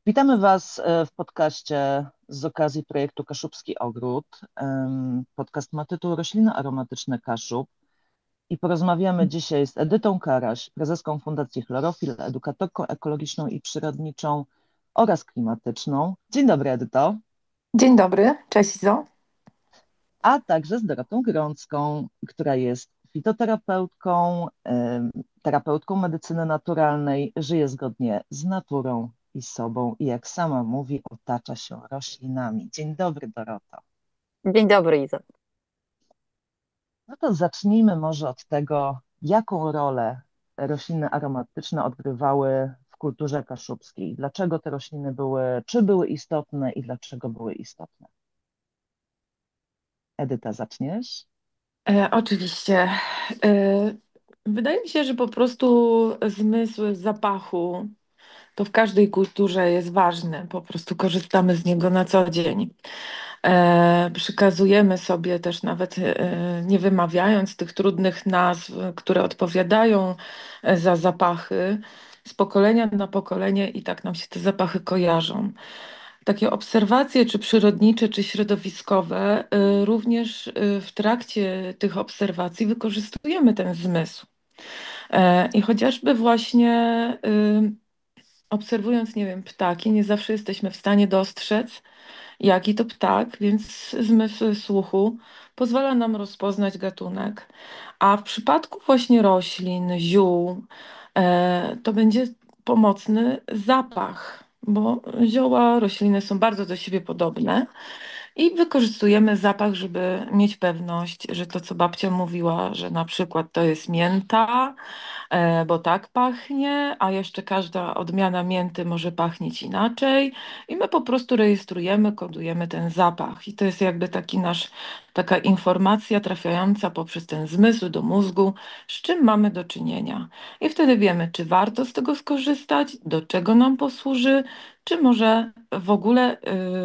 Witamy Was w podcaście z okazji projektu Kaszubski Ogród. Podcast ma tytuł Rośliny aromatyczne Kaszub i porozmawiamy dzisiaj z Edytą Karaś, prezeską Fundacji Chlorofil, edukatorką ekologiczną i przyrodniczą oraz klimatyczną. Dzień dobry, Edyto. Dzień dobry, cześć Izo. A także z Dorotą Grącką, która jest fitoterapeutką, terapeutką medycyny naturalnej, żyje zgodnie z naturą i sobą i jak sama mówi, otacza się roślinami. Dzień dobry, Doroto. Dzień dobry, Iza. No to zacznijmy może od tego, jaką rolę rośliny aromatyczne odgrywały w kulturze kaszubskiej. Dlaczego te rośliny czy były istotne i dlaczego były istotne? Edyta, zaczniesz? Oczywiście. E, Wydaje mi się, że po prostu zmysł zapachu to w każdej kulturze jest ważny. Po prostu korzystamy z niego na co dzień. Przykazujemy sobie też nawet nie wymawiając tych trudnych nazw, które odpowiadają za zapachy z pokolenia na pokolenie i tak nam się te zapachy kojarzą. Takie obserwacje, czy przyrodnicze, czy środowiskowe, również w trakcie tych obserwacji wykorzystujemy ten zmysł. I chociażby właśnie obserwując, nie wiem, ptaki, nie zawsze jesteśmy w stanie dostrzec, jaki to ptak, więc zmysł słuchu pozwala nam rozpoznać gatunek. A w przypadku właśnie roślin, ziół, to będzie pomocny zapach, bo zioła, rośliny są bardzo do siebie podobne. I wykorzystujemy zapach, żeby mieć pewność, że to, co babcia mówiła, że na przykład to jest mięta, bo tak pachnie, a jeszcze każda odmiana mięty może pachnieć inaczej. I my po prostu rejestrujemy, kodujemy ten zapach. I to jest jakby taka informacja trafiająca poprzez ten zmysł do mózgu, z czym mamy do czynienia. I wtedy wiemy, czy warto z tego skorzystać, do czego nam posłuży, czy może w ogóle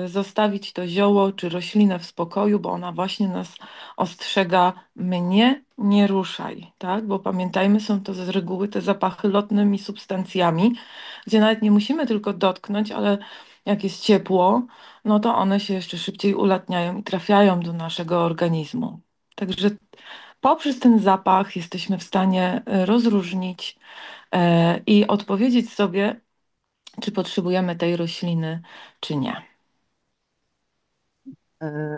zostawić to zioło czy roślinę w spokoju, bo ona właśnie nas ostrzega, mnie nie ruszaj, tak? Bo pamiętajmy, są to z reguły te zapachy lotnymi substancjami, gdzie nawet nie musimy tylko dotknąć, ale jak jest ciepło, no to one się jeszcze szybciej ulatniają i trafiają do naszego organizmu. Także poprzez ten zapach jesteśmy w stanie rozróżnić i odpowiedzieć sobie, czy potrzebujemy tej rośliny, czy nie.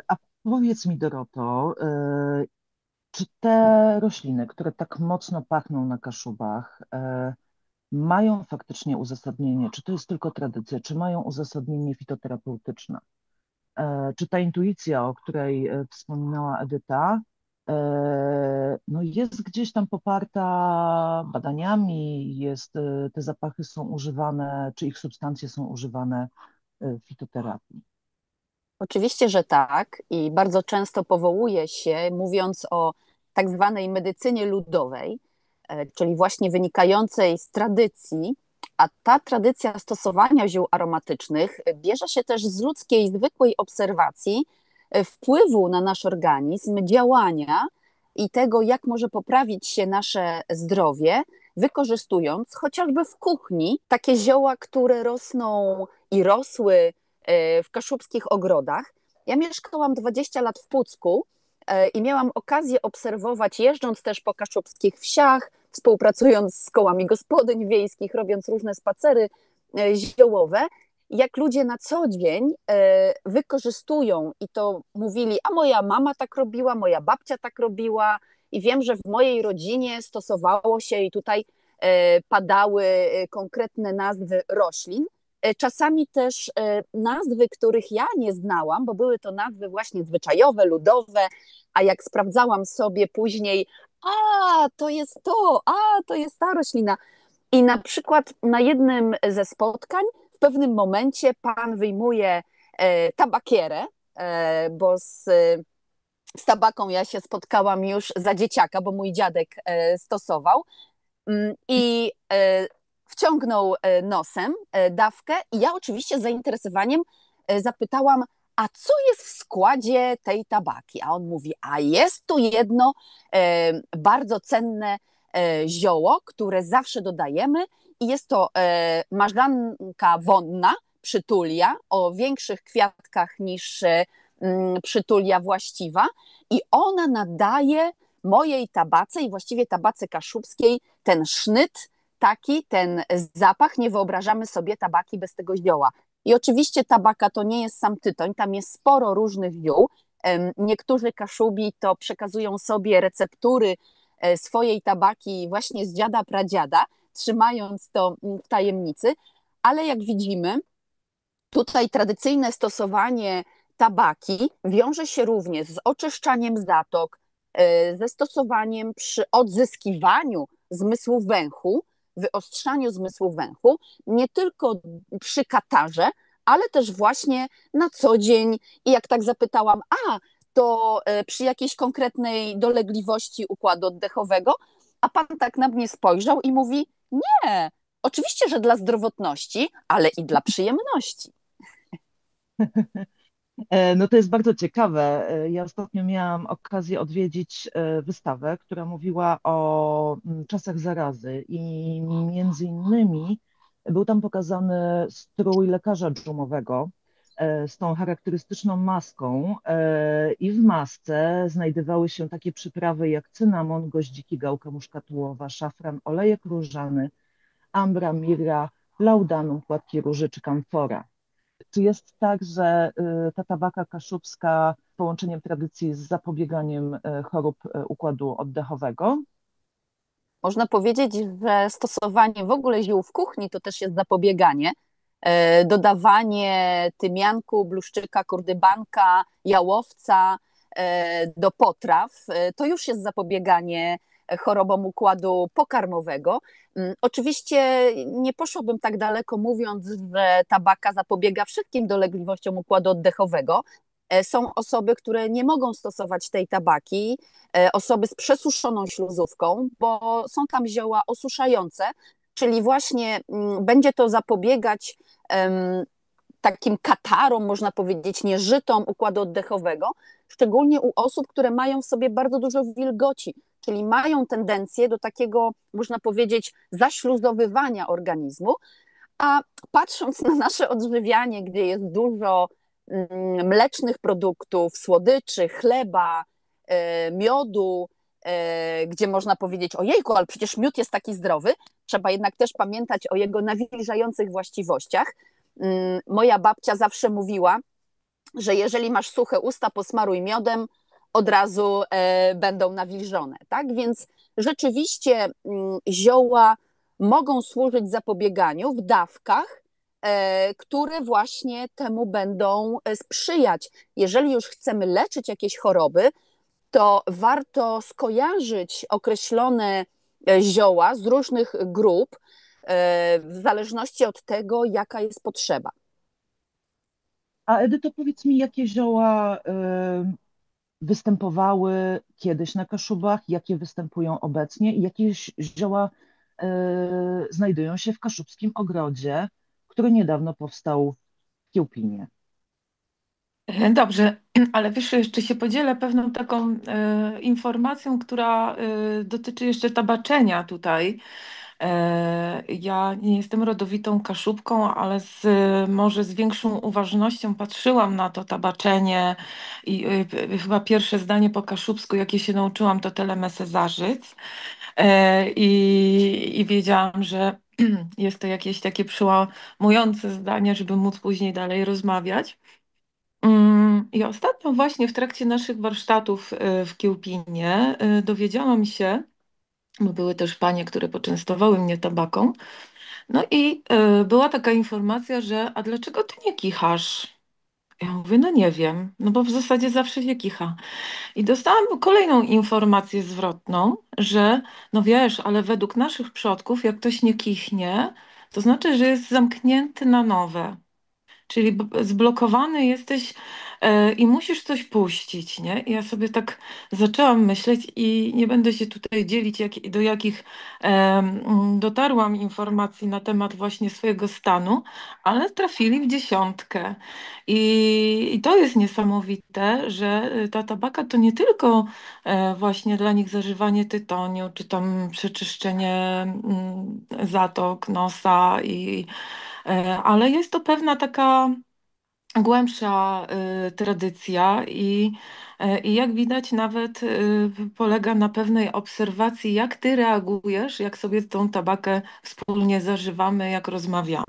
A powiedz mi, Doroto, czy te rośliny, które tak mocno pachną na Kaszubach, mają faktycznie uzasadnienie? Czy to jest tylko tradycja? Czy mają uzasadnienie fitoterapeutyczne? Czy ta intuicja, o której wspominała Edyta, no jest gdzieś tam poparta badaniami, te zapachy są używane, czy ich substancje są używane w fitoterapii? Oczywiście, że tak i bardzo często powołuje się, mówiąc o tak zwanej medycynie ludowej, czyli właśnie wynikającej z tradycji, a ta tradycja stosowania ziół aromatycznych bierze się też z ludzkiej, zwykłej obserwacji wpływu na nasz organizm, działania i tego, jak może poprawić się nasze zdrowie, wykorzystując chociażby w kuchni takie zioła, które rosną i rosły w kaszubskich ogrodach. Ja mieszkałam 20 lat w Pucku i miałam okazję obserwować, jeżdżąc też po kaszubskich wsiach, współpracując z kołami gospodyń wiejskich, robiąc różne spacery ziołowe, jak ludzie na co dzień wykorzystują i to mówili, a moja mama tak robiła, moja babcia tak robiła i wiem, że w mojej rodzinie stosowało się i tutaj padały konkretne nazwy roślin. Czasami też nazwy, których ja nie znałam, bo były to nazwy właśnie zwyczajowe, ludowe, a jak sprawdzałam sobie później, to jest to, to jest ta roślina. I na przykład na jednym ze spotkań w pewnym momencie pan wyjmuje tabakierę, bo z tabaką ja się spotkałam już za dzieciaka, bo mój dziadek stosował. I wciągnął nosem dawkę i ja oczywiście z zainteresowaniem zapytałam, a co jest w składzie tej tabaki? A on mówi, a jest tu jedno bardzo cenne zioło, które zawsze dodajemy i jest to marzlanka wonna, przytulia, o większych kwiatkach niż przytulia właściwa i ona nadaje mojej tabace i właściwie tabace kaszubskiej ten sznyt, taki, ten zapach. Nie wyobrażamy sobie tabaki bez tego zioła. I oczywiście tabaka to nie jest sam tytoń, tam jest sporo różnych ziół. Niektórzy Kaszubi to przekazują sobie receptury swojej tabaki właśnie z dziada, pradziada, trzymając to w tajemnicy, ale jak widzimy, tutaj tradycyjne stosowanie tabaki wiąże się również z oczyszczaniem zatok, ze stosowaniem przy odzyskiwaniu zmysłu węchu, wyostrzaniu zmysłu węchu, nie tylko przy katarze, ale też właśnie na co dzień. I jak tak zapytałam, to przy jakiejś konkretnej dolegliwości układu oddechowego, a pan tak na mnie spojrzał i mówi, nie, oczywiście, że dla zdrowotności, ale i dla przyjemności. No to jest bardzo ciekawe. Ja ostatnio miałam okazję odwiedzić wystawę, która mówiła o czasach zarazy i między innymi był tam pokazany strój lekarza dżumowego z tą charakterystyczną maską i w masce znajdowały się takie przyprawy jak cynamon, goździki, gałka muszkatułowa, szafran, olejek różany, ambra, mirra, laudanum, płatki róży czy kamfora. Czy jest tak, że ta tabaka kaszubska z połączeniem tradycji z zapobieganiem chorób układu oddechowego? Można powiedzieć, że stosowanie w ogóle ziół w kuchni to też jest zapobieganie. Dodawanie tymianku, bluszczyka, kurdybanka, jałowca do potraw to już jest zapobieganie chorobom układu pokarmowego. Oczywiście nie poszłabym tak daleko, mówiąc, że tabaka zapobiega wszystkim dolegliwościom układu oddechowego. Są osoby, które nie mogą stosować tej tabaki, osoby z przesuszoną śluzówką, bo są tam zioła osuszające, czyli właśnie będzie to zapobiegać takim katarom, można powiedzieć, nieżytom układu oddechowego, szczególnie u osób, które mają w sobie bardzo dużo wilgoci, czyli mają tendencję do takiego, można powiedzieć, zaśluzowywania organizmu, a patrząc na nasze odżywianie, gdzie jest dużo mlecznych produktów, słodyczy, chleba, miodu, gdzie można powiedzieć, ojejku, ale przecież miód jest taki zdrowy, trzeba jednak też pamiętać o jego nawilżających właściwościach. Moja babcia zawsze mówiła, że jeżeli masz suche usta, posmaruj miodem, od razu będą nawilżone. Tak? Więc rzeczywiście zioła mogą służyć zapobieganiu w dawkach, które właśnie temu będą sprzyjać. Jeżeli już chcemy leczyć jakieś choroby, to warto skojarzyć określone zioła z różnych grup, w zależności od tego, jaka jest potrzeba. A Edyto, powiedz mi, jakie zioła występowały kiedyś na Kaszubach, jakie występują obecnie i jakie zioła znajdują się w Kaszubskim Ogrodzie, który niedawno powstał w Kiełpinie. Dobrze, ale wiesz, jeszcze się podzielę pewną taką informacją, która dotyczy jeszcze tabaczenia tutaj. Ja nie jestem rodowitą Kaszubką, ale może z większą uważnością patrzyłam na to tabaczenie i chyba pierwsze zdanie po kaszubsku, jakie się nauczyłam, to telemesę zarzyc. I wiedziałam, że jest to jakieś takie przełamujące zdanie, żeby móc później dalej rozmawiać. I ostatnio właśnie w trakcie naszych warsztatów w Kiełpinie dowiedziałam się, bo były też panie, które poczęstowały mnie tabaką, no i była taka informacja, że a dlaczego ty nie kichasz? Ja mówię, no nie wiem, no bo w zasadzie zawsze się kicha. I dostałam kolejną informację zwrotną, że no wiesz, ale według naszych przodków, jak ktoś nie kichnie, to znaczy, że jest zamknięty na nowe. Czyli zblokowany jesteś i musisz coś puścić, nie? I ja sobie tak zaczęłam myśleć i nie będę się tutaj dzielić, do jakich dotarłam informacji na temat właśnie swojego stanu, ale trafili w dziesiątkę. I to jest niesamowite, że ta tabaka to nie tylko właśnie dla nich zażywanie tytoniu, czy tam przeczyszczenie zatok, nosa Ale jest to pewna taka głębsza tradycja i jak widać nawet polega na pewnej obserwacji, jak ty reagujesz, jak sobie tą tabakę wspólnie zażywamy, jak rozmawiamy.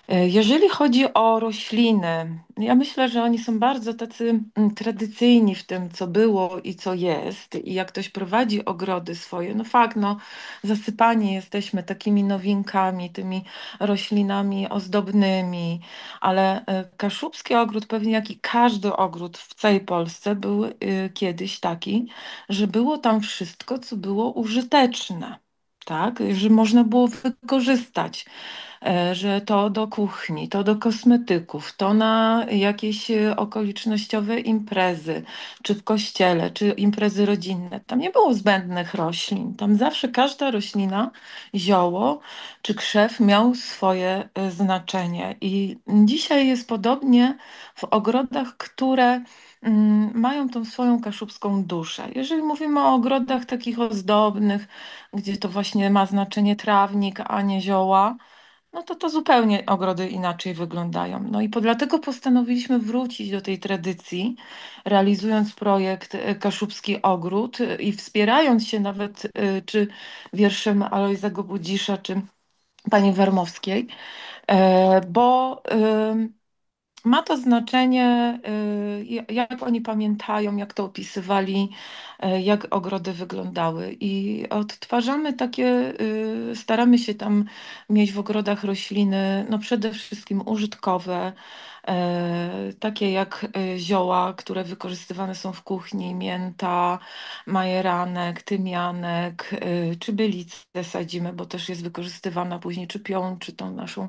Jeżeli chodzi o rośliny, ja myślę, że oni są bardzo tacy tradycyjni w tym, co było i co jest. I jak ktoś prowadzi ogrody swoje, no fakt, no zasypani jesteśmy takimi nowinkami, tymi roślinami ozdobnymi, ale kaszubski ogród, pewnie jak i każdy ogród w całej Polsce, był kiedyś taki, że było tam wszystko, co było użyteczne. Tak, że można było wykorzystać że to do kuchni, to do kosmetyków, to na jakieś okolicznościowe imprezy, czy w kościele, czy imprezy rodzinne. Tam nie było zbędnych roślin. Tam zawsze każda roślina, zioło czy krzew miał swoje znaczenie. I dzisiaj jest podobnie w ogrodach, które mają tą swoją kaszubską duszę. Jeżeli mówimy o ogrodach takich ozdobnych, gdzie to właśnie ma znaczenie trawnik, a nie zioła, no to zupełnie ogrody inaczej wyglądają. No i dlatego postanowiliśmy wrócić do tej tradycji, realizując projekt Kaszubski Ogród i wspierając się nawet czy wierszem Alojza Gobudzisza, czy pani Wermowskiej, bo ma to znaczenie, jak oni pamiętają, jak to opisywali, jak ogrody wyglądały. I odtwarzamy takie, staramy się tam mieć w ogrodach rośliny, no przede wszystkim użytkowe, takie jak zioła, które wykorzystywane są w kuchni, mięta, majeranek, tymianek, czy bylicę sadzimy, bo też jest wykorzystywana później, czy pion, czy tą naszą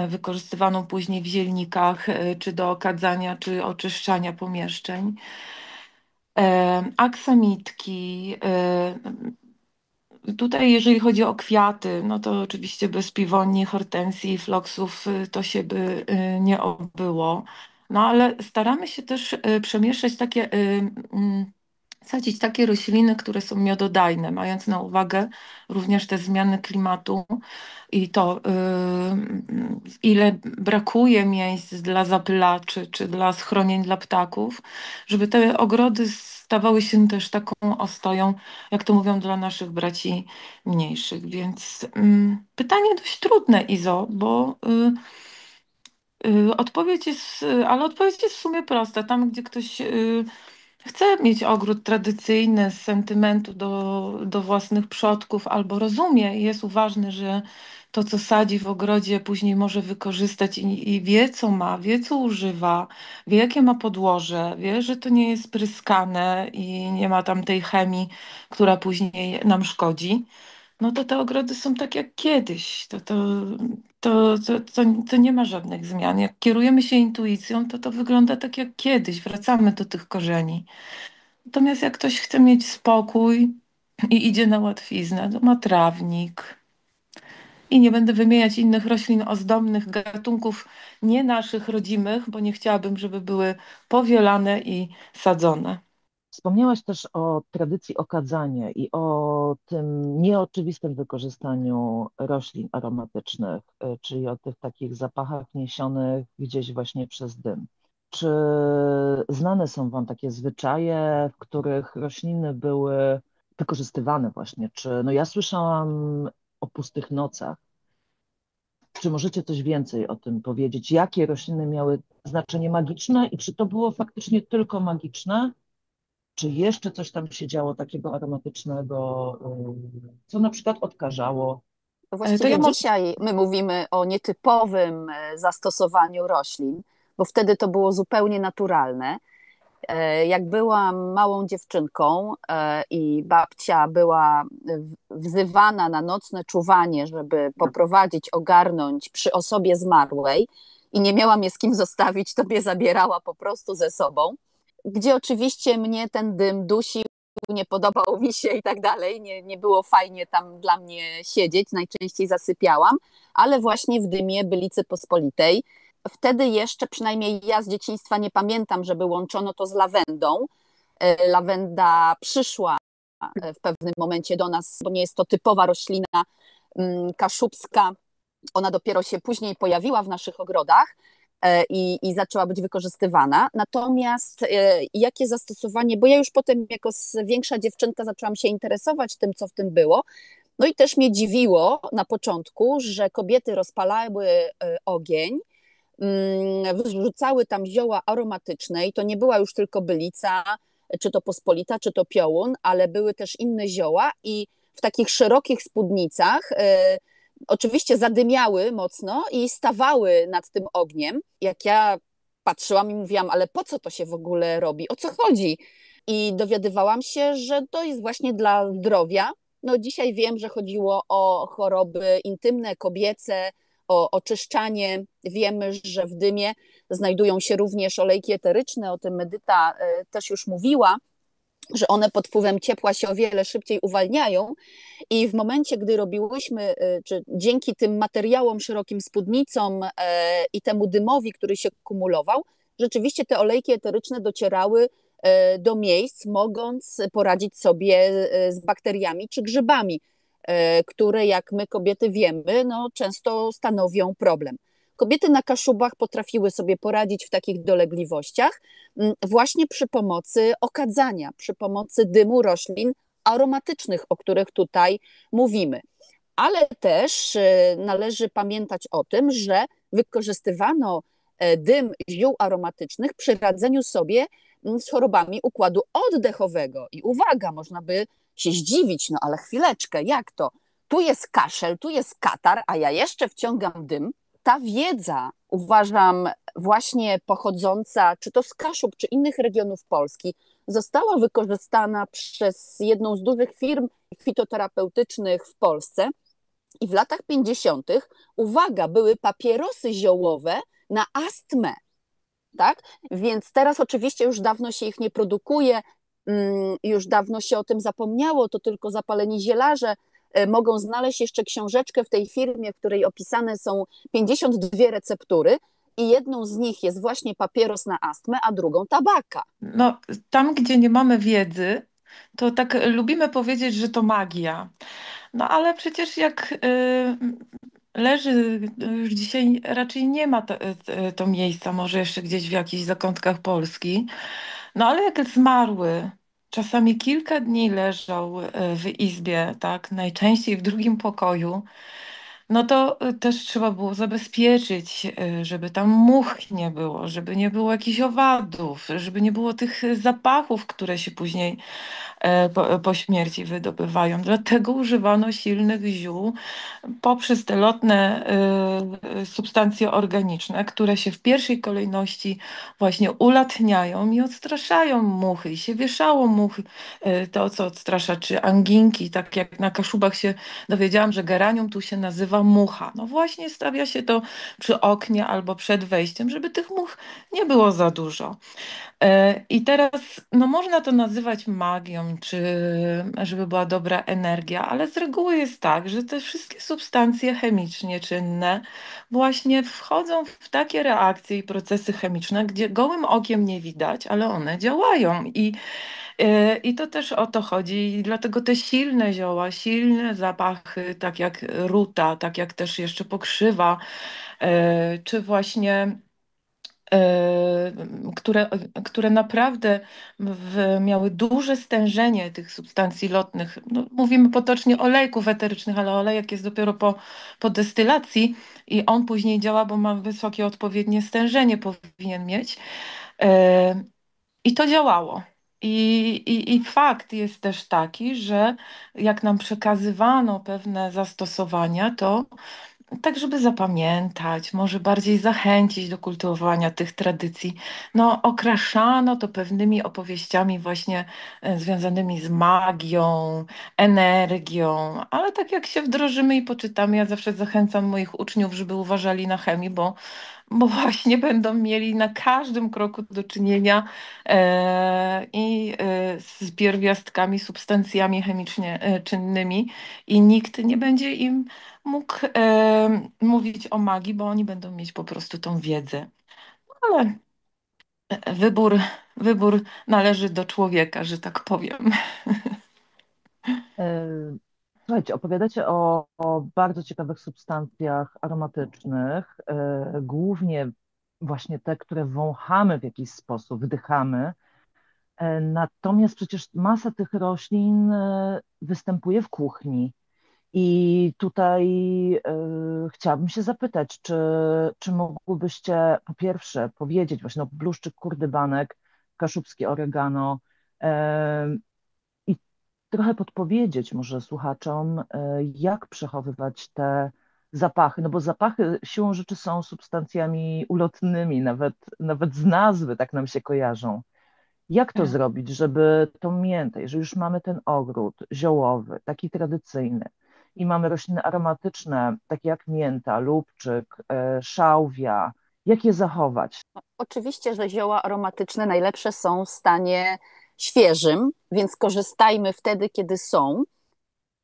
wykorzystywaną później w zielnikach, czy do okadzania, czy oczyszczania pomieszczeń. Aksamitki. Tutaj, jeżeli chodzi o kwiaty, no to oczywiście bez piwoni, hortensji, floksów to się by nie obyło. No ale staramy się też przemieszczać takie, sadzić takie rośliny, które są miododajne, mając na uwagę również te zmiany klimatu i to, ile brakuje miejsc dla zapylaczy czy dla schronień dla ptaków, żeby te ogrody stawały się też taką ostoją, jak to mówią, dla naszych braci mniejszych. Więc pytanie dość trudne, Izo, bo odpowiedź jest w sumie prosta. Tam, gdzie ktoś chce mieć ogród tradycyjny z sentymentu do własnych przodków, albo rozumie i jest uważny, że to, co sadzi w ogrodzie, później może wykorzystać i wie, co ma, wie, co używa, wie, jakie ma podłoże, wie, że to nie jest pryskane i nie ma tam tej chemii, która później nam szkodzi. No to te ogrody są tak jak kiedyś. To nie ma żadnych zmian. Jak kierujemy się intuicją, to wygląda tak jak kiedyś. Wracamy do tych korzeni. Natomiast jak ktoś chce mieć spokój i idzie na łatwiznę, to ma trawnik. I nie będę wymieniać innych roślin ozdobnych, gatunków nie naszych rodzimych, bo nie chciałabym, żeby były powielane i sadzone. Wspomniałaś też o tradycji okadzania i o tym nieoczywistym wykorzystaniu roślin aromatycznych, czyli o tych takich zapachach niesionych gdzieś właśnie przez dym. Czy znane są Wam takie zwyczaje, w których rośliny były wykorzystywane właśnie? Czy, no ja słyszałam o pustych nocach. Czy możecie coś więcej o tym powiedzieć? Jakie rośliny miały znaczenie magiczne i czy to było faktycznie tylko magiczne? Czy jeszcze coś tam się działo takiego aromatycznego, co na przykład odkażało? To ja Właściwie dzisiaj my mówimy o nietypowym zastosowaniu roślin, bo wtedy to było zupełnie naturalne. Jak byłam małą dziewczynką i babcia była wzywana na nocne czuwanie, żeby poprowadzić, ogarnąć przy osobie zmarłej i nie miałam je z kim zostawić, to mnie zabierała po prostu ze sobą, gdzie oczywiście mnie ten dym dusił, nie podobał mi się i tak dalej, nie było fajnie tam dla mnie siedzieć, najczęściej zasypiałam, ale właśnie w dymie Bylicy Pospolitej. Wtedy jeszcze, przynajmniej ja z dzieciństwa nie pamiętam, żeby łączono to z lawendą. Lawenda przyszła w pewnym momencie do nas, bo nie jest to typowa roślina kaszubska, Ona dopiero się później pojawiła w naszych ogrodach i zaczęła być wykorzystywana. Natomiast jakie zastosowanie, bo ja już potem jako większa dziewczynka zaczęłam się interesować tym, co w tym było. No i też mnie dziwiło na początku, że kobiety rozpalały ogień, wrzucały tam zioła aromatyczne i to nie była już tylko bylica, czy to pospolita, czy to piołun, ale były też inne zioła i w takich szerokich spódnicach oczywiście zadymiały mocno i stawały nad tym ogniem. Jak ja patrzyłam i mówiłam, ale po co to się w ogóle robi? O co chodzi? I dowiadywałam się, że to jest właśnie dla zdrowia. No dzisiaj wiem, że chodziło o choroby intymne, kobiece, o oczyszczanie. Wiemy, że w dymie znajdują się również olejki eteryczne, o tym Edyta też już mówiła, że one pod wpływem ciepła się o wiele szybciej uwalniają i w momencie, gdy robiłyśmy, czy dzięki tym materiałom, szerokim spódnicom i temu dymowi, który się kumulował, rzeczywiście te olejki eteryczne docierały do miejsc, mogąc poradzić sobie z bakteriami czy grzybami, które jak my kobiety wiemy, no, często stanowią problem. Kobiety na Kaszubach potrafiły sobie poradzić w takich dolegliwościach właśnie przy pomocy okadzania, przy pomocy dymu roślin aromatycznych, o których tutaj mówimy. Ale też należy pamiętać o tym, że wykorzystywano dym ziół aromatycznych przy radzeniu sobie z chorobami układu oddechowego. I uwaga, można by się zdziwić, no ale chwileczkę, jak to? Tu jest kaszel, tu jest katar, a ja jeszcze wciągam dym. Ta wiedza, uważam, właśnie pochodząca czy to z Kaszub, czy innych regionów Polski, została wykorzystana przez jedną z dużych firm fitoterapeutycznych w Polsce. I w latach 50., uwaga, były papierosy ziołowe na astmę. Tak? Więc teraz oczywiście już dawno się ich nie produkuje, już dawno się o tym zapomniało, to tylko zapaleni zielarze mogą znaleźć jeszcze książeczkę w tej firmie, w której opisane są 52 receptury i jedną z nich jest właśnie papieros na astmę, a drugą tabaka. No, tam, gdzie nie mamy wiedzy, to tak lubimy powiedzieć, że to magia. No ale przecież jak leży, już dzisiaj raczej nie ma to miejsca, może jeszcze gdzieś w jakichś zakątkach Polski. No ale jak zmarły, czasami kilka dni leżał w izbie, tak, najczęściej w drugim pokoju, no to też trzeba było zabezpieczyć, żeby tam much nie było, żeby nie było jakichś owadów, żeby nie było tych zapachów, które się później po śmierci wydobywają. Dlatego używano silnych ziół poprzez te lotne substancje organiczne, które się w pierwszej kolejności właśnie ulatniają i odstraszają muchy i się wieszało muchy, to co odstrasza, czy anginki, tak jak na Kaszubach się dowiedziałam, że geranium tu się nazywa mucha. No właśnie stawia się to przy oknie albo przed wejściem, żeby tych much nie było za dużo. I teraz, no można to nazywać magią, czy żeby była dobra energia, ale z reguły jest tak, że te wszystkie substancje chemicznie czynne właśnie wchodzą w takie reakcje i procesy chemiczne, gdzie gołym okiem nie widać, ale one działają. I to też o to chodzi. I dlatego te silne zioła, silne zapachy, tak jak ruta, tak jak też jeszcze pokrzywa, czy właśnie które naprawdę miały duże stężenie tych substancji lotnych. No, mówimy potocznie olejków eterycznych, ale olejek jest dopiero po destylacji i on później działa, bo ma wysokie odpowiednie stężenie, powinien mieć. E, I to działało. I fakt jest też taki, że jak nam przekazywano pewne zastosowania, to tak, żeby zapamiętać, może bardziej zachęcić do kultywowania tych tradycji. No, okraszano to pewnymi opowieściami właśnie związanymi z magią, energią, ale tak jak się wdrożymy i poczytamy, ja zawsze zachęcam moich uczniów, żeby uważali na chemii, bo właśnie będą mieli na każdym kroku do czynienia z pierwiastkami, substancjami chemicznie czynnymi i nikt nie będzie im mógł mówić o magii, bo oni będą mieć po prostu tą wiedzę. Ale wybór, wybór należy do człowieka, że tak powiem. Słuchajcie, opowiadacie o bardzo ciekawych substancjach aromatycznych, głównie właśnie te, które wąchamy w jakiś sposób, wdychamy. Natomiast przecież masa tych roślin występuje w kuchni. I tutaj chciałabym się zapytać, czy mógłbyście po pierwsze powiedzieć właśnie no, bluszczyk kurdybanek, kaszubskie oregano i trochę podpowiedzieć może słuchaczom, jak przechowywać te zapachy, no bo zapachy siłą rzeczy są substancjami ulotnymi, nawet z nazwy tak nam się kojarzą. Jak to Tak. zrobić, żeby tą miętę, jeżeli już mamy ten ogród ziołowy, taki tradycyjny, i mamy rośliny aromatyczne, takie jak mięta, lubczyk, szałwia, jak je zachować? Oczywiście, że zioła aromatyczne najlepsze są w stanie świeżym, więc korzystajmy wtedy, kiedy są.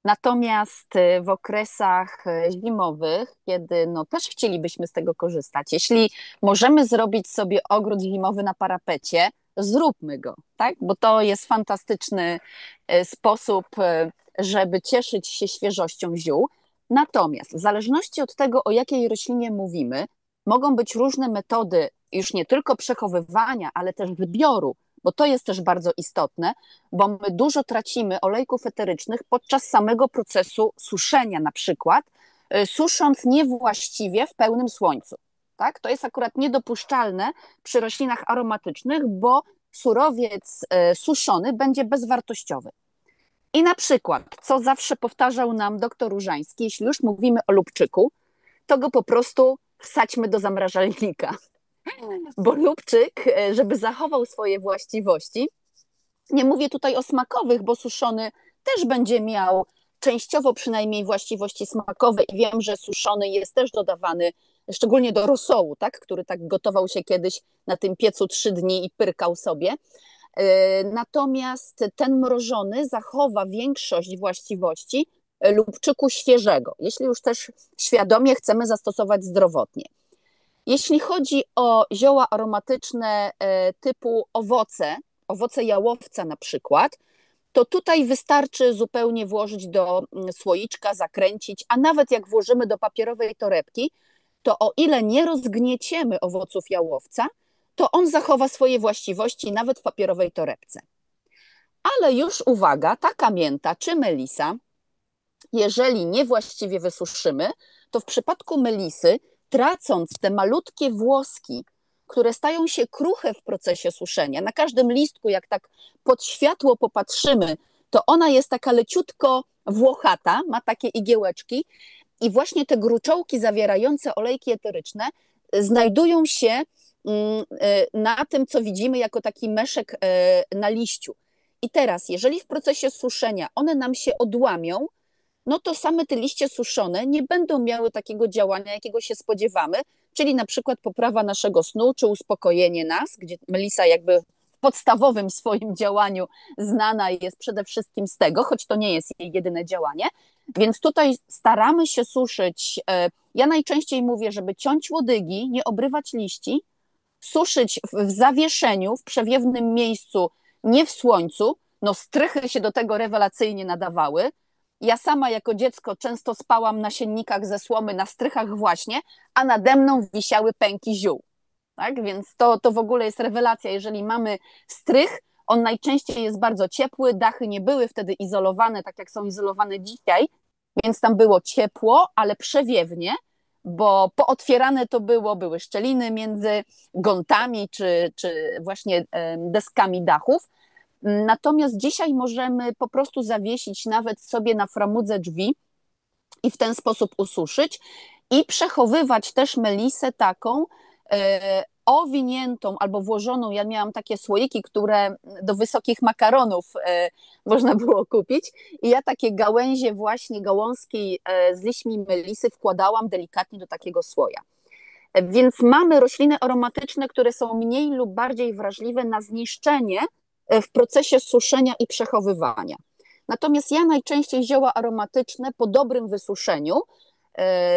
Natomiast w okresach zimowych, kiedy no, też chcielibyśmy z tego korzystać, jeśli możemy zrobić sobie ogród zimowy na parapecie, zróbmy go, tak? Bo to jest fantastyczny sposób, żeby cieszyć się świeżością ziół. Natomiast w zależności od tego, o jakiej roślinie mówimy, mogą być różne metody już nie tylko przechowywania, ale też zbioru, bo to jest też bardzo istotne, bo my dużo tracimy olejków eterycznych podczas samego procesu suszenia, na przykład susząc niewłaściwie w pełnym słońcu. Tak? To jest akurat niedopuszczalne przy roślinach aromatycznych, bo surowiec suszony będzie bezwartościowy. I na przykład, co zawsze powtarzał nam doktor Różański, jeśli już mówimy o lubczyku, to go po prostu wsadźmy do zamrażalnika, bo lubczyk, żeby zachował swoje właściwości, nie mówię tutaj o smakowych, bo suszony też będzie miał częściowo przynajmniej właściwości smakowe i wiem, że suszony jest też dodawany szczególnie do rosołu, tak, który tak gotował się kiedyś na tym piecu 3 dni i pyrkał sobie. Natomiast ten mrożony zachowa większość właściwości lubczyku świeżego, jeśli już też świadomie chcemy zastosować zdrowotnie. Jeśli chodzi o zioła aromatyczne typu owoce jałowca na przykład, to tutaj wystarczy zupełnie włożyć do słoiczka, zakręcić, a nawet jak włożymy do papierowej torebki, to o ile nie rozgnieciemy owoców jałowca, to on zachowa swoje właściwości nawet w papierowej torebce. Ale już uwaga, taka mięta czy melisa, jeżeli niewłaściwie wysuszymy, to w przypadku melisy, tracąc te malutkie włoski, które stają się kruche w procesie suszenia, na każdym listku, jak tak pod światło popatrzymy, to ona jest taka leciutko włochata, ma takie igiełeczki i właśnie te gruczołki zawierające olejki eteryczne znajdują się na tym, co widzimy jako taki meszek na liściu. I teraz, jeżeli w procesie suszenia one nam się odłamią, no to same te liście suszone nie będą miały takiego działania, jakiego się spodziewamy, czyli na przykład poprawa naszego snu, czy uspokojenie nas, gdzie melisa jakby w podstawowym swoim działaniu znana jest przede wszystkim z tego, choć to nie jest jej jedyne działanie. Więc tutaj staramy się suszyć. Ja najczęściej mówię, żeby ciąć łodygi, nie obrywać liści, suszyć w zawieszeniu, w przewiewnym miejscu, nie w słońcu. No strychy się do tego rewelacyjnie nadawały. Ja sama jako dziecko często spałam na siennikach ze słomy, na strychach właśnie, a nade mną wisiały pęki ziół. Tak? Więc to w ogóle jest rewelacja. Jeżeli mamy strych, on najczęściej jest bardzo ciepły, dachy nie były wtedy izolowane, tak jak są izolowane dzisiaj, więc tam było ciepło, ale przewiewnie, bo pootwierane to były szczeliny między gątami czy właśnie deskami dachów. Natomiast dzisiaj możemy po prostu zawiesić nawet sobie na framudze drzwi i w ten sposób ususzyć i przechowywać też melisę taką owiniętą albo włożoną. Ja miałam takie słoiki, które do wysokich makaronów można było kupić i ja takie gałęzie właśnie gałązki z liśćmi melisy wkładałam delikatnie do takiego słoja. Więc mamy rośliny aromatyczne, które są mniej lub bardziej wrażliwe na zniszczenie w procesie suszenia i przechowywania. Natomiast ja najczęściej zioła aromatyczne po dobrym wysuszeniu,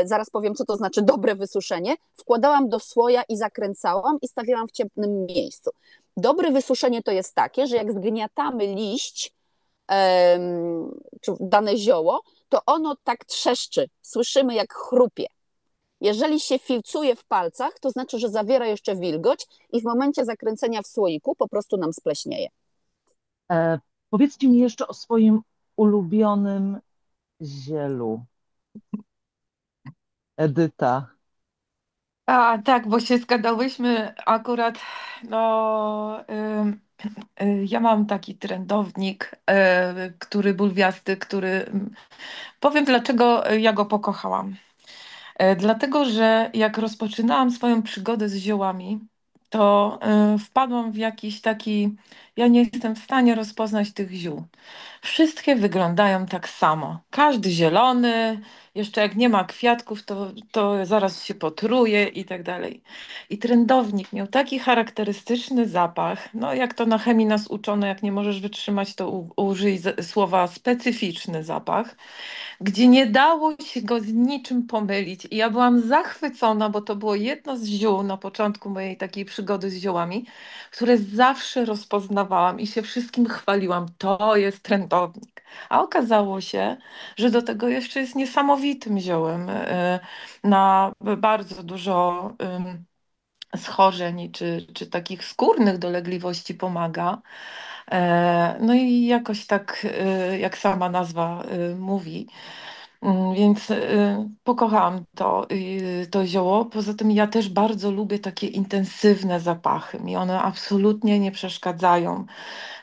zaraz powiem, co to znaczy dobre wysuszenie, wkładałam do słoja i zakręcałam i stawiałam w ciemnym miejscu. Dobre wysuszenie to jest takie, że jak zgniatamy liść czy dane zioło, to ono tak trzeszczy. Słyszymy, jak chrupie. Jeżeli się filcuje w palcach, to znaczy, że zawiera jeszcze wilgoć i w momencie zakręcenia w słoiku po prostu nam spleśnieje. E, Powiedzcie mi jeszcze o swoim ulubionym zielu, Edyta. A tak, bo się zgadałyśmy akurat, no, ja mam taki trendownik, który bulwiasty, powiem dlaczego ja go pokochałam. Dlatego, że jak rozpoczynałam swoją przygodę z ziołami, to wpadłam w jakiś taki, ja nie jestem w stanie rozpoznać tych ziół. Wszystkie wyglądają tak samo. Każdy zielony, jeszcze jak nie ma kwiatków, to zaraz się potruje i tak dalej. I trędownik miał taki charakterystyczny zapach, no jak to na chemii nas uczono, jak nie możesz wytrzymać, to użyj słowa specyficzny zapach, gdzie nie dało się go z niczym pomylić. I ja byłam zachwycona, bo to było jedno z ziół na początku mojej takiej przygody z ziołami, które zawsze rozpoznawałam i się wszystkim chwaliłam. To jest trędownik. A okazało się, że do tego jeszcze jest niesamowitym ziołem na bardzo dużo schorzeń czy takich skórnych dolegliwości pomaga. No i jakoś tak, jak sama nazwa mówi. Więc pokochałam to zioło. Poza tym ja też bardzo lubię takie intensywne zapachy. Mi one absolutnie nie przeszkadzają.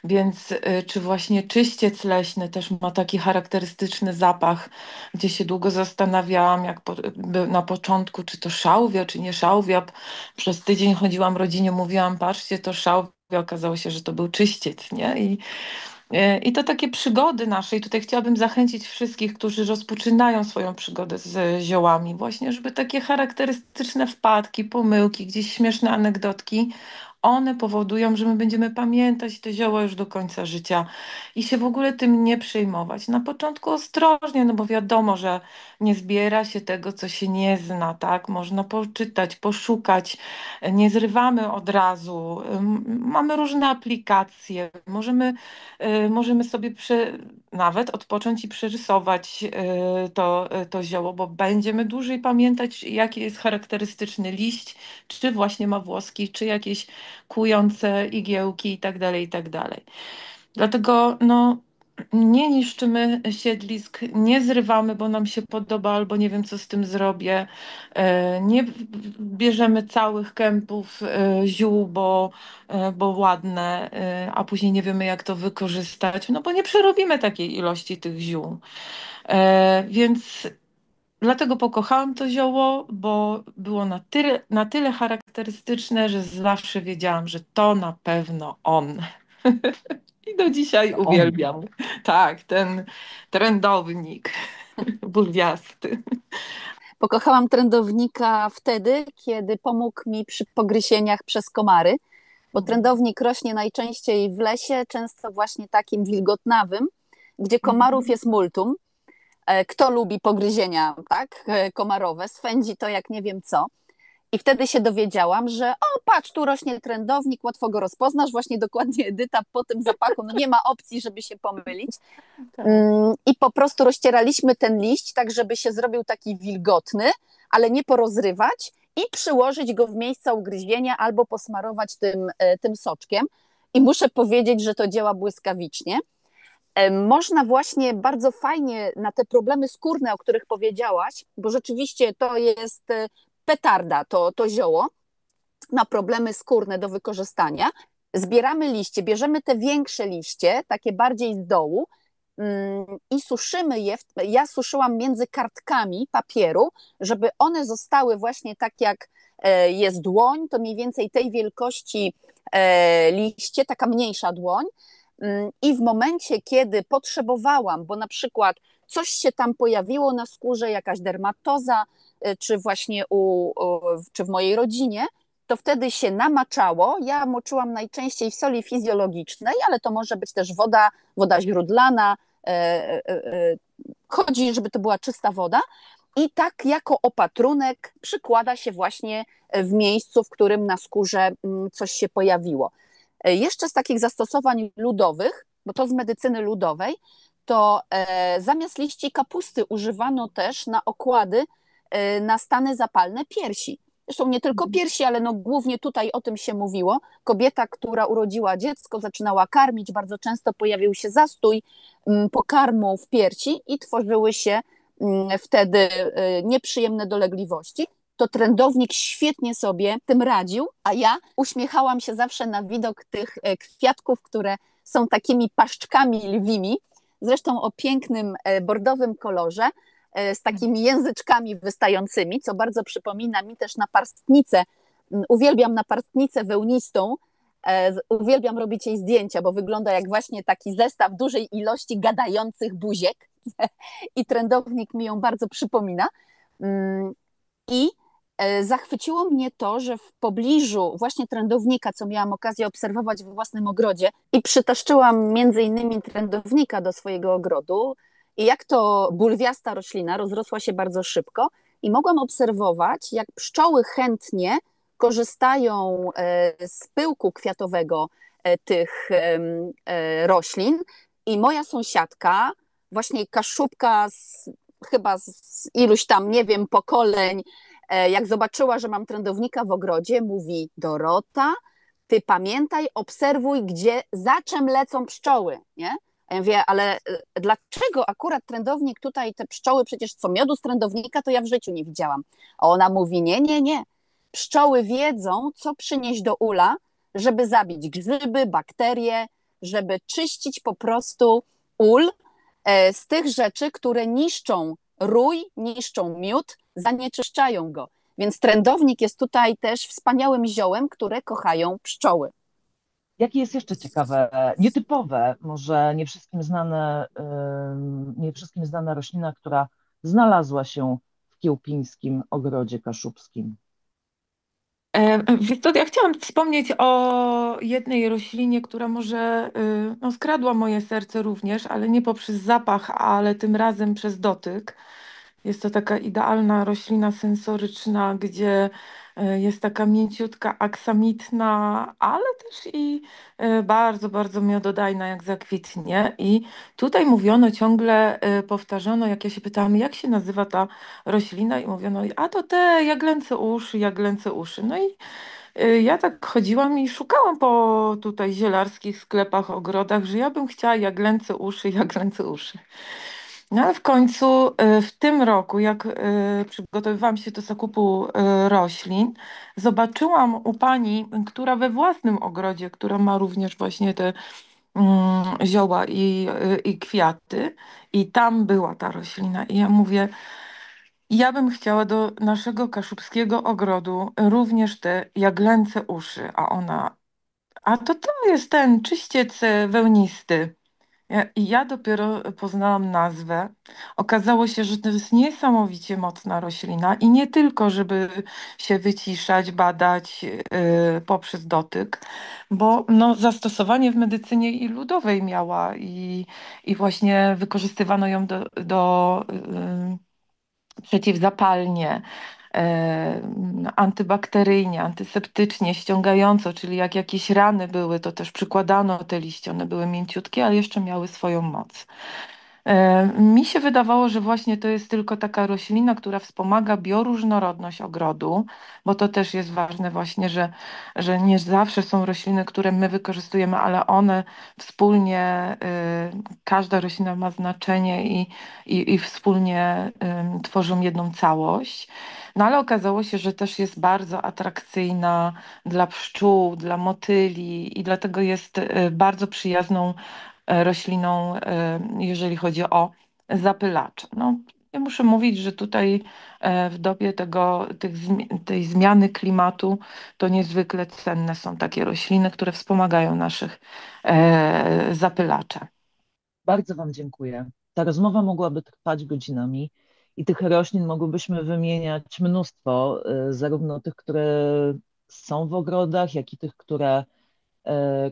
Więc czy właśnie czyściec leśny też ma taki charakterystyczny zapach, gdzie się długo zastanawiałam, na początku, czy to szałwia, czy nie szałwia. Przez tydzień chodziłam rodzinie, mówiłam, patrzcie, to szałwia. Okazało się, że to był czyściec, nie? I to takie przygody nasze. I tutaj chciałabym zachęcić wszystkich, którzy rozpoczynają swoją przygodę z ziołami, właśnie, żeby takie charakterystyczne wpadki, pomyłki, gdzieś śmieszne anegdotki, one powodują, że my będziemy pamiętać te zioła już do końca życia i się w ogóle tym nie przejmować. Na początku ostrożnie, no bo wiadomo, że nie zbiera się tego, co się nie zna, tak? Można poczytać, poszukać, nie zrywamy od razu. Mamy różne aplikacje, możemy sobie nawet odpocząć i przerysować to zioło, bo będziemy dłużej pamiętać, jaki jest charakterystyczny liść, czy właśnie ma włoski, czy jakieś kłujące igiełki i tak dalej, i tak dalej. Dlatego no, nie niszczymy siedlisk, nie zrywamy, bo nam się podoba, albo nie wiem, co z tym zrobię. Nie bierzemy całych kępów ziół, bo ładne, a później nie wiemy, jak to wykorzystać, no bo nie przerobimy takiej ilości tych ziół. Więc dlatego pokochałam to zioło, bo było na tyle charakterystyczne, że zawsze wiedziałam, że to na pewno on. I do dzisiaj To on. uwielbiam. Tak, ten trendownik bulwiasty. Pokochałam trędownika wtedy, kiedy pomógł mi przy pogryzieniach przez komary, bo trędownik rośnie najczęściej w lesie, często właśnie takim wilgotnawym, gdzie komarów Mhm. jest multum. Kto lubi pogryzienia, tak, komarowe, swędzi to jak nie wiem co. I wtedy się dowiedziałam, że o patrz, tu rośnie trędownik, łatwo go rozpoznasz, właśnie dokładnie Edyta po tym zapachu, no nie ma opcji, żeby się pomylić. Tak. I po prostu rozcieraliśmy ten liść tak, żeby się zrobił taki wilgotny, ale nie porozrywać i przyłożyć go w miejsca ugryzienia albo posmarować tym soczkiem. I muszę powiedzieć, że to działa błyskawicznie. Można właśnie bardzo fajnie na te problemy skórne, o których powiedziałaś, bo rzeczywiście to jest petarda, to zioło na problemy skórne do wykorzystania. Zbieramy liście, bierzemy te większe liście, takie bardziej z dołu i suszymy je. Ja suszyłam między kartkami papieru, żeby one zostały właśnie tak jak jest dłoń, to mniej więcej tej wielkości liście, taka mniejsza dłoń. I w momencie, kiedy potrzebowałam, bo na przykład coś się tam pojawiło na skórze, jakaś dermatoza, czy właśnie czy w mojej rodzinie, to wtedy się namaczało. Ja moczyłam najczęściej w soli fizjologicznej, ale to może być też woda źródlana. Chodzi, żeby to była czysta woda. I tak jako opatrunek przykłada się właśnie w miejscu, w którym na skórze coś się pojawiło. Jeszcze z takich zastosowań ludowych, bo to z medycyny ludowej, to zamiast liści kapusty używano też na okłady na stany zapalne piersi. Zresztą nie tylko piersi, ale no głównie tutaj o tym się mówiło. Kobieta, która urodziła dziecko, zaczynała karmić, bardzo często pojawił się zastój pokarmu w piersi i tworzyły się wtedy nieprzyjemne dolegliwości. To trędownik świetnie sobie tym radził, a ja uśmiechałam się zawsze na widok tych kwiatków, które są takimi paszczkami lwimi, zresztą o pięknym bordowym kolorze, z takimi języczkami wystającymi, co bardzo przypomina mi też naparstnicę. Uwielbiam naparstnicę wełnistą, uwielbiam robić jej zdjęcia, bo wygląda jak właśnie taki zestaw dużej ilości gadających buziek i trędownik mi ją bardzo przypomina. I zachwyciło mnie to, że w pobliżu właśnie trędownika, co miałam okazję obserwować we własnym ogrodzie i przytaszczyłam między innymi trędownika do swojego ogrodu i jak to bulwiasta roślina rozrosła się bardzo szybko i mogłam obserwować, jak pszczoły chętnie korzystają z pyłku kwiatowego tych roślin i moja sąsiadka, właśnie kaszubka chyba z iluś tam, nie wiem, pokoleń, jak zobaczyła, że mam trędownika w ogrodzie, mówi: Dorota, ty pamiętaj, obserwuj, za czym lecą pszczoły, nie? A ja mówię: ale dlaczego akurat trędownik tutaj, te pszczoły, przecież co, miodu z trędownika to ja w życiu nie widziałam. A ona mówi: nie, nie, nie. Pszczoły wiedzą, co przynieść do ula, żeby zabić grzyby, bakterie, żeby czyścić po prostu ul z tych rzeczy, które niszczą rój, niszczą miód, zanieczyszczają go. Więc trędownik jest tutaj też wspaniałym ziołem, które kochają pszczoły. Jakie jest jeszcze ciekawe, nietypowe, może nie wszystkim znana roślina, która znalazła się w Kiełpińskim Ogrodzie Kaszubskim? Wiesz co, ja chciałam wspomnieć o jednej roślinie, która może no, skradła moje serce również, ale nie poprzez zapach, ale tym razem przez dotyk. Jest to taka idealna roślina sensoryczna, gdzie jest taka mięciutka, aksamitna, ale też i bardzo, bardzo miododajna, jak zakwitnie. I tutaj mówiono ciągle, powtarzano, jak ja się pytałam, jak się nazywa ta roślina, i mówiono: a to te jaglęce uszy, jaglęce uszy. No i ja tak chodziłam i szukałam po tutaj zielarskich sklepach, ogrodach, że ja bym chciała jaglęce uszy, jaglęce uszy. No ale w końcu w tym roku, jak przygotowywałam się do zakupu roślin, zobaczyłam u pani, która we własnym ogrodzie, która ma również właśnie te zioła i kwiaty, i tam była ta roślina. I ja mówię: ja bym chciała do naszego kaszubskiego ogrodu również te jaglęce uszy. A ona: a to jest ten czyściec wełnisty. I ja dopiero poznałam nazwę. Okazało się, że to jest niesamowicie mocna roślina i nie tylko, żeby się wyciszać, badać poprzez dotyk, bo no, zastosowanie w medycynie i ludowej miała, i właśnie wykorzystywano ją przeciwzapalnie, antybakteryjnie, antyseptycznie, ściągająco, czyli jak jakieś rany były, to też przykładano te liście. One były mięciutkie, ale jeszcze miały swoją moc. Mi się wydawało, że właśnie to jest tylko taka roślina, która wspomaga bioróżnorodność ogrodu, bo to też jest ważne właśnie, że nie zawsze są rośliny, które my wykorzystujemy, ale one wspólnie, każda roślina ma znaczenie i wspólnie tworzą jedną całość. No ale okazało się, że też jest bardzo atrakcyjna dla pszczół, dla motyli, i dlatego jest bardzo przyjazną rośliną, jeżeli chodzi o zapylacze. No, ja muszę mówić, że tutaj w dobie tej zmiany klimatu to niezwykle cenne są takie rośliny, które wspomagają naszych zapylaczy. Bardzo Wam dziękuję. Ta rozmowa mogłaby trwać godzinami i tych roślin mogłybyśmy wymieniać mnóstwo, zarówno tych, które są w ogrodach, jak i tych,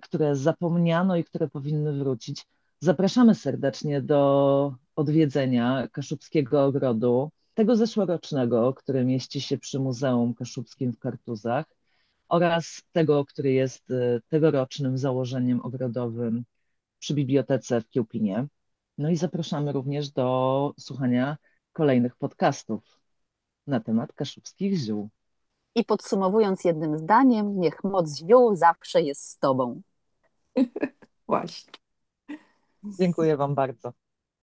które zapomniano i które powinny wrócić. Zapraszamy serdecznie do odwiedzenia Kaszubskiego Ogrodu, tego zeszłorocznego, który mieści się przy Muzeum Kaszubskim w Kartuzach, oraz tego, który jest tegorocznym założeniem ogrodowym przy Bibliotece w Kiełpinie. No i zapraszamy również do słuchania kolejnych podcastów na temat kaszubskich ziół. I podsumowując jednym zdaniem, niech moc ziół zawsze jest z Tobą. Właśnie. Dziękuję Wam bardzo.